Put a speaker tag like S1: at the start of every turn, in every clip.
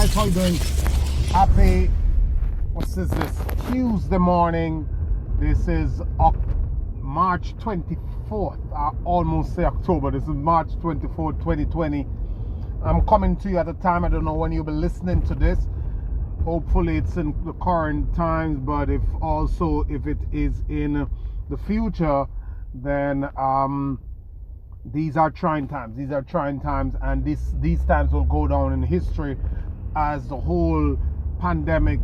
S1: guys, how you doing? Happy, this? Tuesday morning. This is March 24th. I almost say October. This is March 24th, 2020. I'm coming to you at a time, I don't know when you'll be listening to this. Hopefully it's in the current times, but if it is in the future, then these are trying times. These are trying times, and these times will go down in history as the whole pandemic,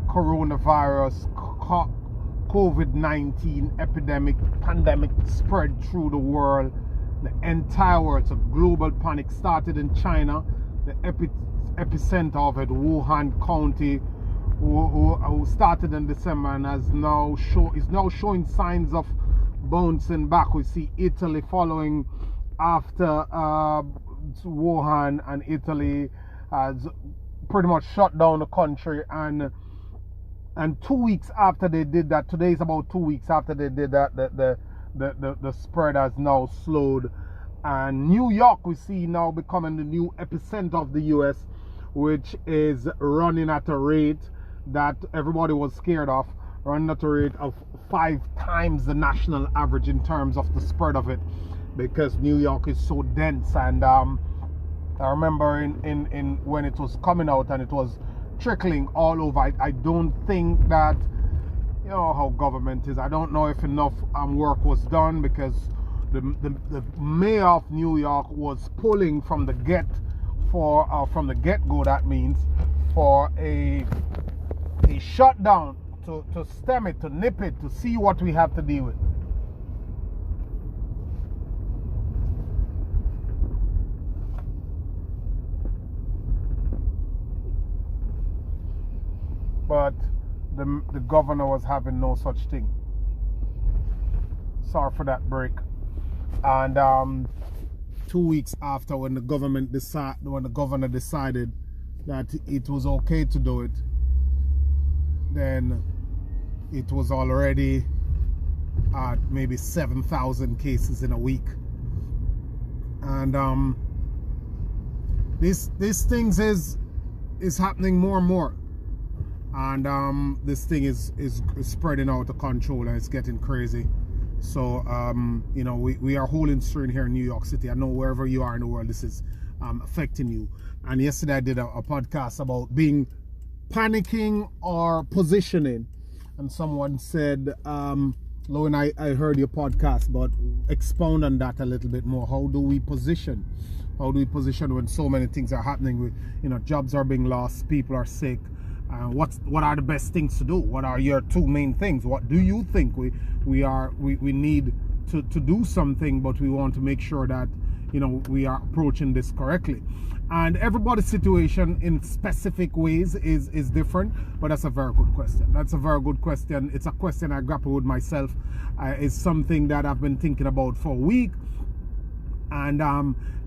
S1: coronavirus, COVID-19 pandemic spread through the world. The entire world, so global panic started in China. The epicenter of it, Wuhan County, who started in December and is now showing signs of bouncing back. We see Italy following after Wuhan, and Italy has pretty much shut down the country. And 2 weeks after they did that, today is about 2 weeks after they did that, the spread has now slowed. And New York, we see now becoming the new epicenter of the US, which is running at a rate that everybody was scared of, running at a rate of 5 times the national average in terms of the spread of it, because New York is so dense. And I remember in when it was coming out and it was trickling all over, I don't think that, you know how government is, I don't know if enough work was done, because the mayor of New York was pulling from the get-go, that means, for a shutdown to stem it, to nip it, to see what we have to deal with. But the governor was having no such thing. Sorry for that break. And 2 weeks after, when the governor decided that it was okay to do it, then it was already at maybe 7,000 cases in a week. And these things is happening more and more. And this thing is spreading out of control, and it's getting crazy. So you know, we are holding strain here in New York City. I know wherever you are in the world, this is affecting you. And yesterday I did a podcast about being panicking or positioning, and someone said, Lowen, I heard your podcast, but expound on that a little bit more. How do we position? How do we position when so many things are happening? Jobs are being lost, people are sick. What are the best things to do? What are your 2 main things? What do you think we need to do something, but we want to make sure that we are approaching this correctly? And everybody's situation in specific ways is different, but that's a very good question. That's a very good question. It's a question I grapple with myself. It's something that I've been thinking about for a week. And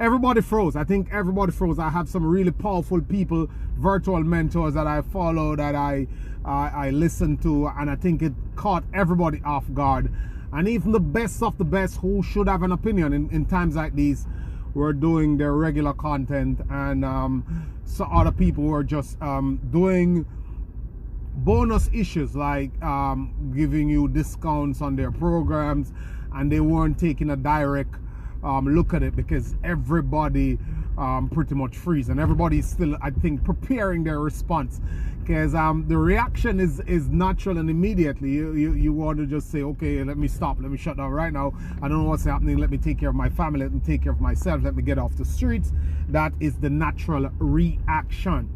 S1: everybody froze. I think everybody froze. I have some really powerful people, virtual mentors that I follow, that I listen to, and I think it caught everybody off guard. And even the best of the best, who should have an opinion in times like these, were doing their regular content, and so other people were just doing bonus issues like giving you discounts on their programs, and they weren't taking a direct look at it, because everybody pretty much freeze, and everybody is still, I think, preparing their response, because the reaction is natural and immediately. You want to just say, okay, let me stop, let me shut down right now. I don't know what's happening, let me take care of my family, let me take care of myself, let me get off the streets. That is the natural reaction.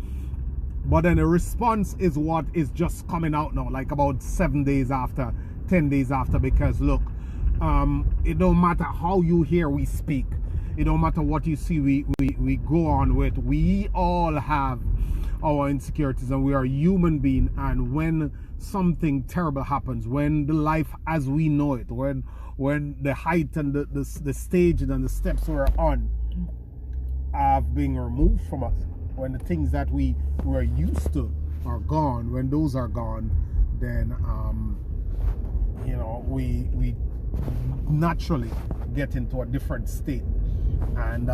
S1: But then the response is what is just coming out now, like about 7 days after, 10 days after, because look, it don't matter how you hear we speak, it don't matter what you see we go on with. We all have our insecurities, and we are human beings. And when something terrible happens, when the life as we know it, when the height and the stage and the steps we're on have been removed from us, when the things that we were used to are gone, when those are gone, then we naturally get into a different state. And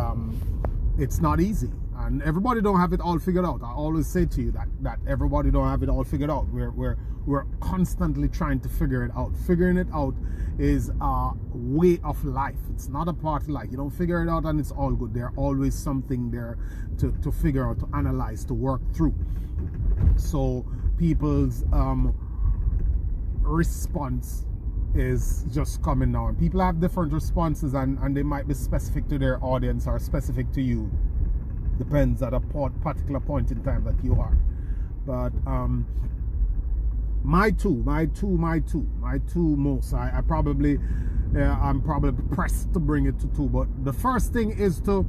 S1: it's not easy. And everybody don't have it all figured out. I always say to you that everybody don't have it all figured out. We're constantly trying to figure it out. Figuring it out is a way of life. It's not a part of life. You don't figure it out and it's all good. There's always something there to figure out, to analyze, to work through. So people's response is just coming now. And people have different responses, and they might be specific to their audience or specific to you. Depends at a particular point in time that you are. But my two most, I'm probably pressed to bring it to two. But the first thing is to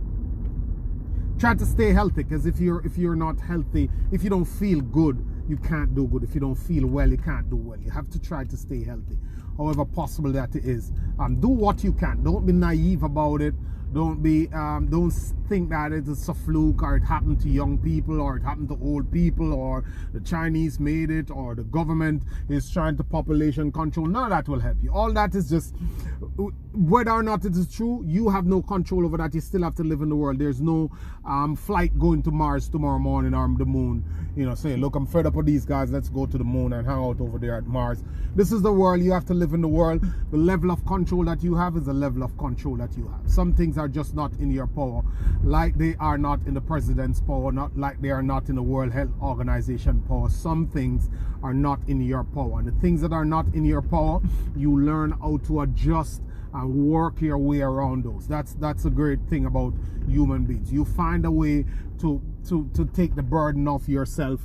S1: try to stay healthy, because if you're not healthy, if you don't feel good, you can't do good. If you don't feel well, you can't do well. You have to try to stay healthy, however possible that it is. Do what you can. Don't be naive about it. Don't think that it's a fluke, or it happened to young people, or it happened to old people, or the Chinese made it, or the government is trying to population control. None of that will help you. All that is just, whether or not it is true, you have no control over that. You still have to live in the world. There's no flight going to Mars tomorrow morning, or the moon, you know, say, look, I'm fed up with these guys, let's go to the moon and hang out over there at Mars. This is the world. You have to live in the world. The level of control that you have is the level of control that you have. Some things are just not in your power, like they are not in the president's power, not like they are not in the World Health Organization power. Some things are not in your power, and the things that are not in your power, you learn how to adjust and work your way around those. That's a great thing about human beings. You find a way to take the burden off yourself,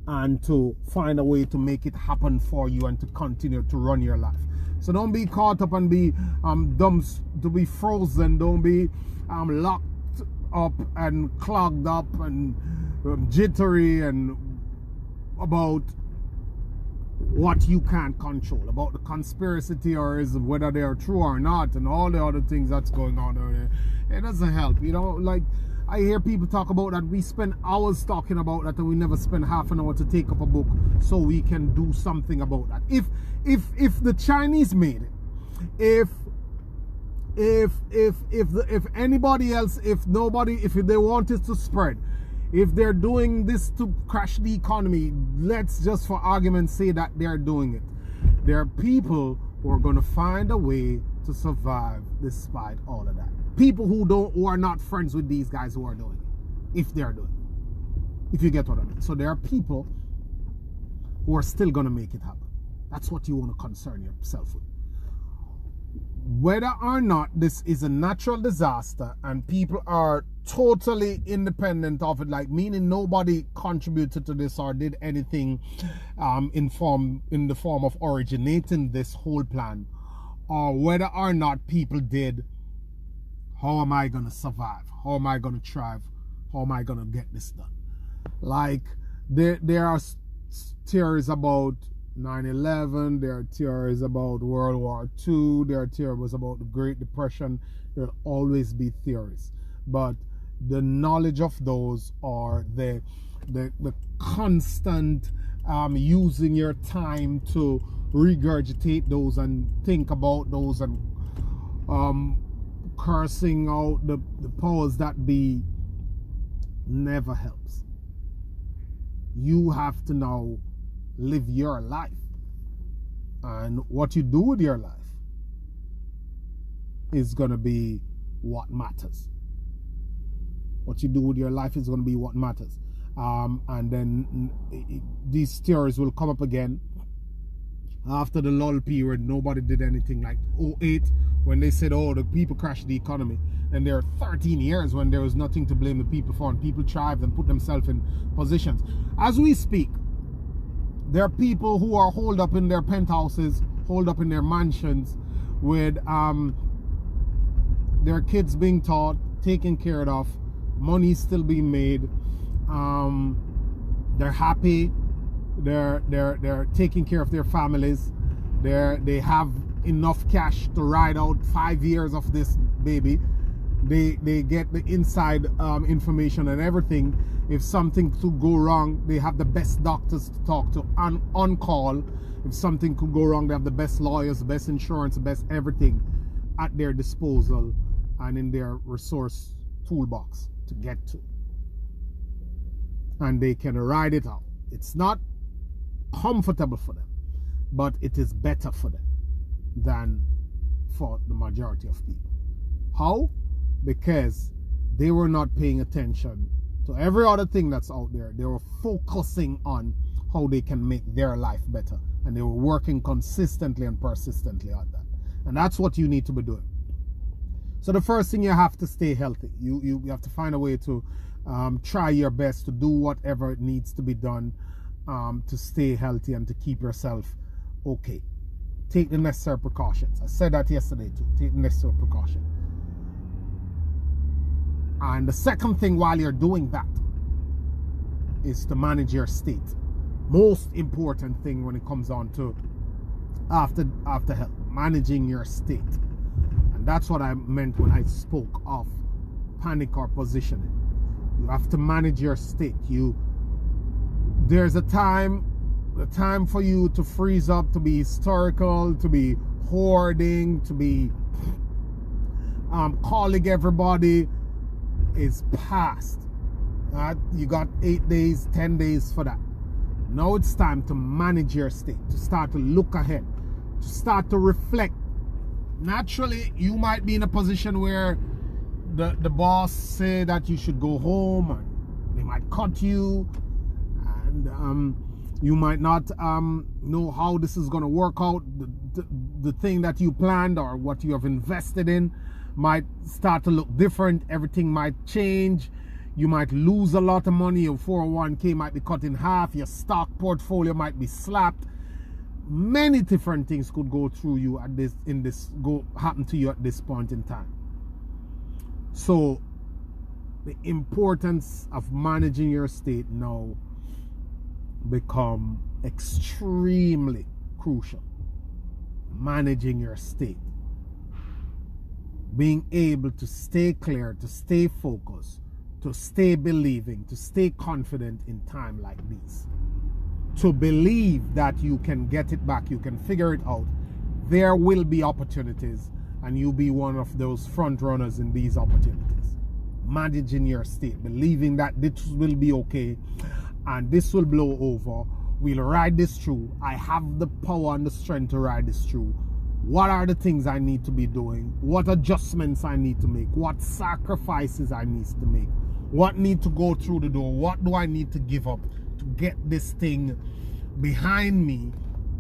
S1: and to find a way to make it happen for you, and to continue to run your life. So don't be caught up and be dumb, to be frozen. Don't be locked up and clogged up and jittery and about what you can't control, about the conspiracy theories, whether they are true or not, and all the other things that's going on over there. It doesn't help, you know. Like, I hear people talk about that. We spend hours talking about that, and we never spend half an hour to take up a book so we can do something about that. If the Chinese made it, if anybody else, if they want it to spread, if they're doing this to crash the economy, let's just for argument's say that they're doing it. There are people who are going to find a way to survive despite all of that. People who are not friends with these guys who are doing it, if they're doing it. If you get what I mean. So there are people who are still going to make it happen. That's what you want to concern yourself with. Whether or not this is a natural disaster and people are totally independent of it, like meaning nobody contributed to this or did anything in the form of originating this whole plan, or whether or not people did, how am I going to survive? How am I going to thrive? How am I going to get this done? Like, there are theories about 9/11, there are theories about World War II, there are theories about the Great Depression. There'll always be theories, but the knowledge of those, or the constant using your time to regurgitate those and think about those, and cursing out the powers that be, never helps. You have to now live your life, and what you do with your life is going to be what matters. What you do with your life is going to be what matters. And then these theories will come up again after the lull period. Nobody did anything, like 2008 when they said, oh, the people crashed the economy. And there are 13 years when there was nothing to blame the people for, and people thrived and put themselves in positions. As we speak, there are people who are holed up in their penthouses, holed up in their mansions, with their kids being taught, taken care of, money still being made. They're happy. They're taking care of their families. They have enough cash to ride out 5 years of this baby. They get the inside information and everything. If something could go wrong, they have the best doctors to talk to on call. If something could go wrong, they have the best lawyers, the best insurance, the best everything at their disposal and in their resource toolbox to get to. and they can ride it out. It's not comfortable for them, but it is better for them than for the majority of people. How? Because they were not paying attention to every other thing that's out there. They were focusing on how they can make their life better, and they were working consistently and persistently on that. And that's what you need to be doing. So the first thing, you have to stay healthy. You have to find a way to try your best to do whatever needs to be done to stay healthy and to keep yourself okay. Take the necessary precautions. I said that yesterday too. Take the necessary precaution. And the second thing while you're doing that is to manage your state. Most important thing when it comes on to after health, managing your state. And that's what I meant when I spoke of panic or positioning. You have to manage your state. There's a time for you to freeze up, to be historical, to be hoarding, to be calling everybody, is past. You got 8 days, 10 days for that. Now it's time to manage your state, to start to look ahead, to start to reflect. Naturally, you might be in a position where the boss say that you should go home, and they might cut you, and you might not know how this is going to work out. The thing that you planned or what you have invested in might start to look different. Everything might change. You might lose a lot of money. Your 401k might be cut in half. Your stock portfolio might be slapped. Many different things could go through you happen to you at this point in time. So the importance of managing your state now become extremely crucial. Managing your state. Being able to stay clear, to stay focused, to stay believing, to stay confident in time like this. To believe that you can get it back, you can figure it out. There will be opportunities, and you'll be one of those front runners in these opportunities. Managing your state, believing that this will be okay, and this will blow over. We'll ride this through. I have the power and the strength to ride this through. What are the things I need to be doing? What adjustments I need to make? What sacrifices I need to make? What need to go through the door? What do I need to give up to get this thing behind me,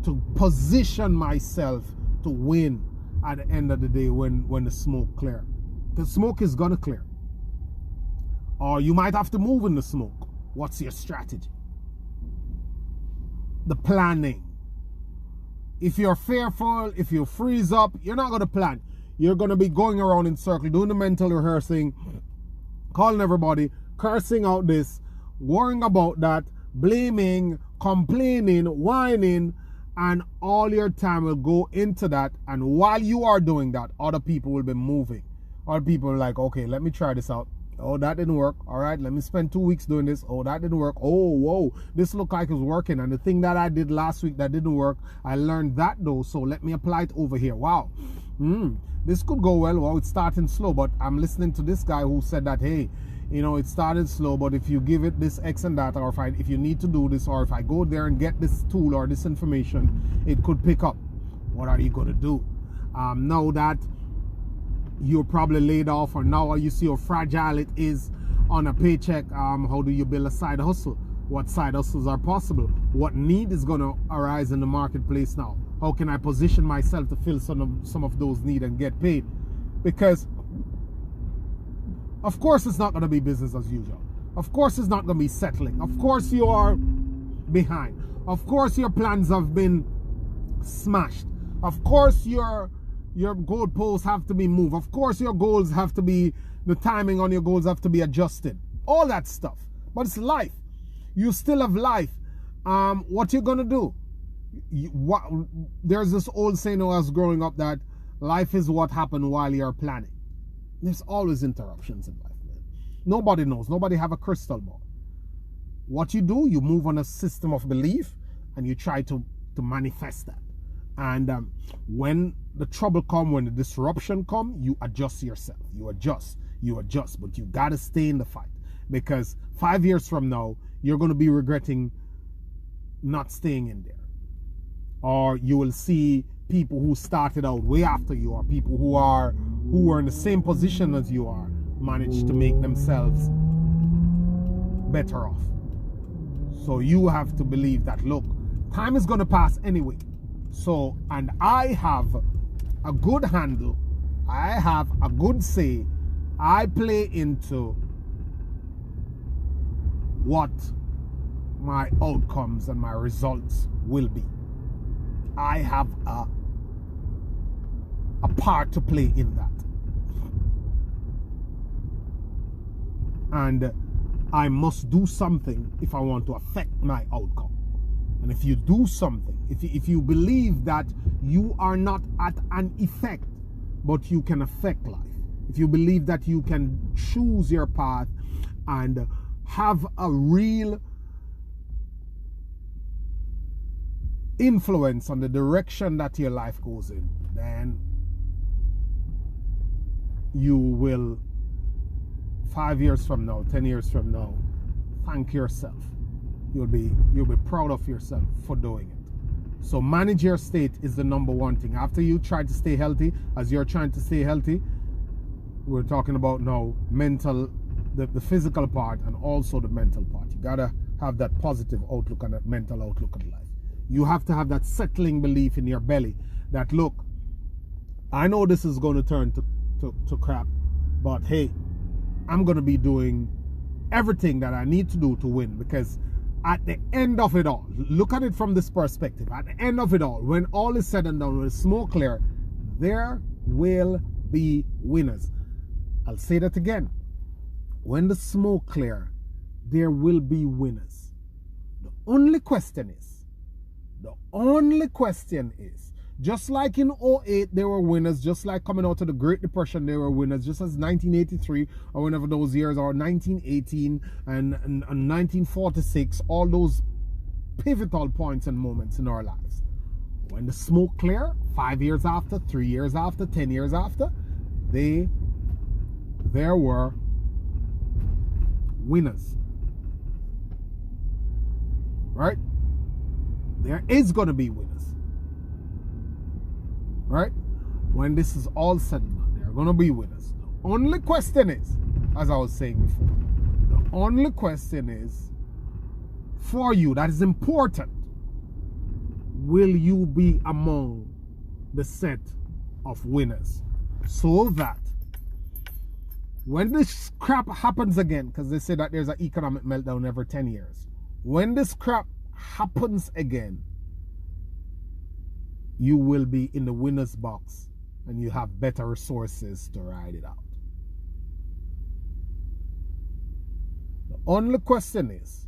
S1: to position myself to win at the end of the day when the smoke clears? The smoke is going to clear. Or you might have to move in the smoke. What's your strategy? The planning. If you're fearful, if you freeze up, you're not going to plan. You're going to be going around in circles, doing the mental rehearsing, calling everybody, cursing out this, worrying about that, blaming, complaining, whining, and all your time will go into that. And while you are doing that, other people will be moving. Other people are like, okay, let me try this out. Oh, that didn't work. All right, let me spend 2 weeks doing this. Oh, that didn't work. Oh, whoa, this looked like it was working. And the thing that I did last week that didn't work, I learned that though. So let me apply it over here. Wow. This could go well. Well, it's starting slow, but I'm listening to this guy who said that, hey, you know, it started slow, but if you give it this X and that, or if you need to do this, or if I go there and get this tool or this information, it could pick up. What are you going to do? Now that you're probably laid off, or now you see how fragile it is on a paycheck, how do you build a side hustle? What side hustles are possible? What need is going to arise in the marketplace now? How can I position myself to fill some of those needs and get paid? Because of course it's not going to be business as usual. Of course it's not going to be settling. Of course you are behind. Of course your plans have been smashed. Of course your goalposts have to be moved. Of course your goals have to be, the timing on your goals have to be adjusted. All that stuff. But it's life. You still have life. What you gonna do? There's this old saying when I was growing up that life is what happened while you're planning. There's always interruptions in life, man. Nobody knows. Nobody have a crystal ball. What you do, you move on a system of belief and you try to manifest that. And when the trouble come, when the disruption come, you adjust yourself. You adjust. But you got to stay in the fight. Because 5 years from now, you're going to be regretting not staying in there. Or you will see people who started out way after you, or people who are in the same position as you are, manage to make themselves better off. So you have to believe that, look, time is going to pass anyway. So, and I have a good handle, I have a good say, I play into what my outcomes and my results will be. I have a part to play in that. And I must do something if I want to affect my outcome. And if you do something, if you believe that you are not at an effect, but you can affect life, if you believe that you can choose your path and have a real influence on the direction that your life goes in, then you will, 5 years from now, 10 years from now, thank yourself. You'll be proud of yourself for doing it. So manage your state is the number one thing. After you try to stay healthy, as you're trying to stay healthy, we're talking about now mental, the physical part, and also the mental part. You gotta have that positive outlook and that mental outlook on life. You have to have that settling belief in your belly that, look, I know this is going to turn to crap, but hey, I'm going to be doing everything that I need to do to win, because at the end of it all, look at it from this perspective. At the end of it all, when all is said and done, when the smoke clear, there will be winners. I'll say that again. When the smoke clear, there will be winners. The only question is, just like in 2008 there were winners, just like coming out of the Great Depression there were winners, just as 1983 or whenever those years are, 1918 and 1946, all those pivotal points and moments in our lives. When the smoke clear, 5 years after, 3 years after, 10 years after, there were winners. Right? There is going to be winners. Right? When this is all said and done, there are going to be winners. The only question is, as I was saying before, the only question is, for you, that is important, will you be among the set of winners? So that when this crap happens again, because they say that there's an economic meltdown every 10 years, when this crap happens again, you will be in the winner's box and you have better resources to ride it out. The only question is,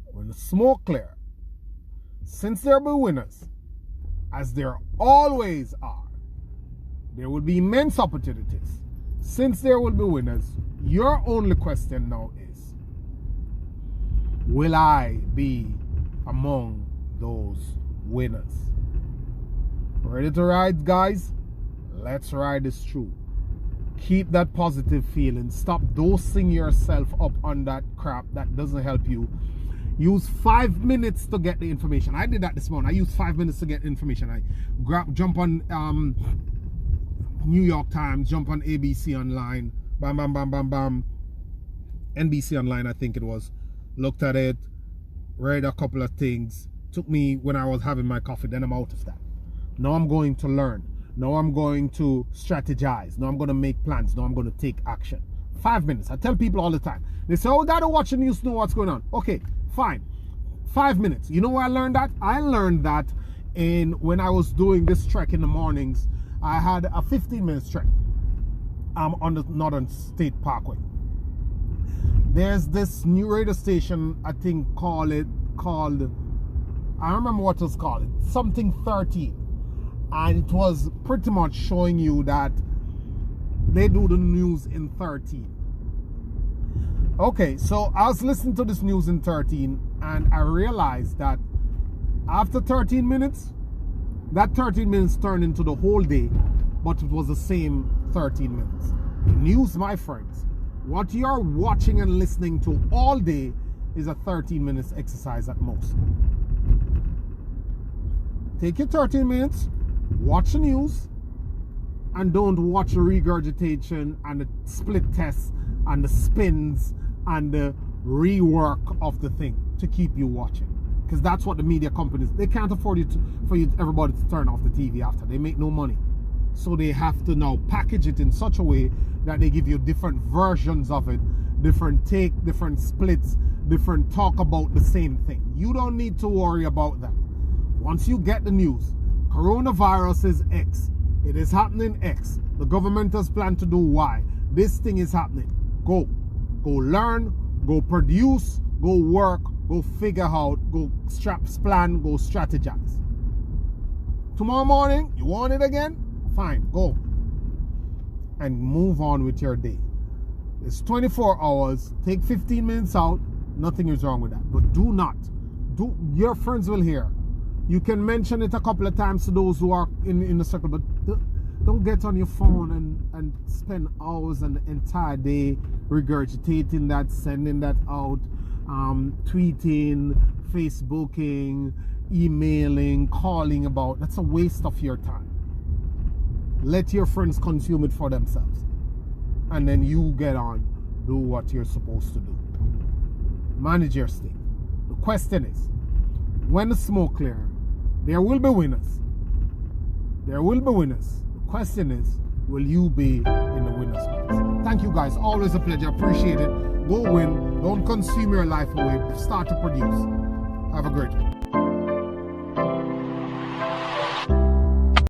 S1: when the smoke clear, since there will be winners, as there always are, there will be immense opportunities. Since there will be winners, your only question now is, will I be among those winners? Ready to ride, guys? Let's ride this through. Keep that positive feeling. Stop dosing yourself up on that crap that doesn't help you. Use 5 minutes to get the information. I did that this morning. I used 5 minutes to get information. I jump on New York Times, jump on ABC Online, bam, bam, bam, bam, bam. NBC Online, I think it was. Looked at it, read a couple of things. Took me when I was having my coffee, then I'm out of that. Now I'm going to learn. Now I'm going to strategize. Now I'm going to make plans. Now I'm going to take action. 5 minutes. I tell people all the time. They say, oh, we got to watch the news to know what's going on. Okay, fine. 5 minutes. You know where I learned that? I learned that when I was doing this trek in the mornings. I had a 15-minute trek on the Northern State Parkway. There's this new radio station, I think called, I remember what it was called, something 13. And it was pretty much showing you that they do the news in 13. Okay, so I was listening to this news in 13 and I realized that after 13 minutes, that 13 minutes turned into the whole day, but it was the same 13 minutes. News, my friends, what you're watching and listening to all day is a 13 minutes exercise at most. Take your 13 minutes, watch the news, and don't watch the regurgitation and the split tests and the spins and the rework of the thing to keep you watching. Because that's what the media companies, they can't afford everybody to turn off the TV after. They make no money. So they have to now package it in such a way that they give you different versions of it, different take, different splits, different talk about the same thing. You don't need to worry about that. Once you get the news, coronavirus is X. It is happening X. The government has planned to do Y. This thing is happening. Go. Go learn, go produce, go work, go figure out, go plan, go strategize. Tomorrow morning, you want it again? Fine, go. And move on with your day. It's 24 hours. Take 15 minutes out. Nothing is wrong with that. But do not. Your friends will hear. You can mention it a couple of times to those who are in the circle, but don't get on your phone and spend hours and the entire day regurgitating that, sending that out, tweeting, Facebooking, emailing, calling about. That's a waste of your time. Let your friends consume it for themselves. And then you get on, do what you're supposed to do. Manage your state. The question is, when the smoke clears, there will be winners. There will be winners. The question is, will you be in the winner's place? Thank you guys. Always a pleasure. Appreciate it. Go win. Don't consume your life away. Start to produce. Have a great one.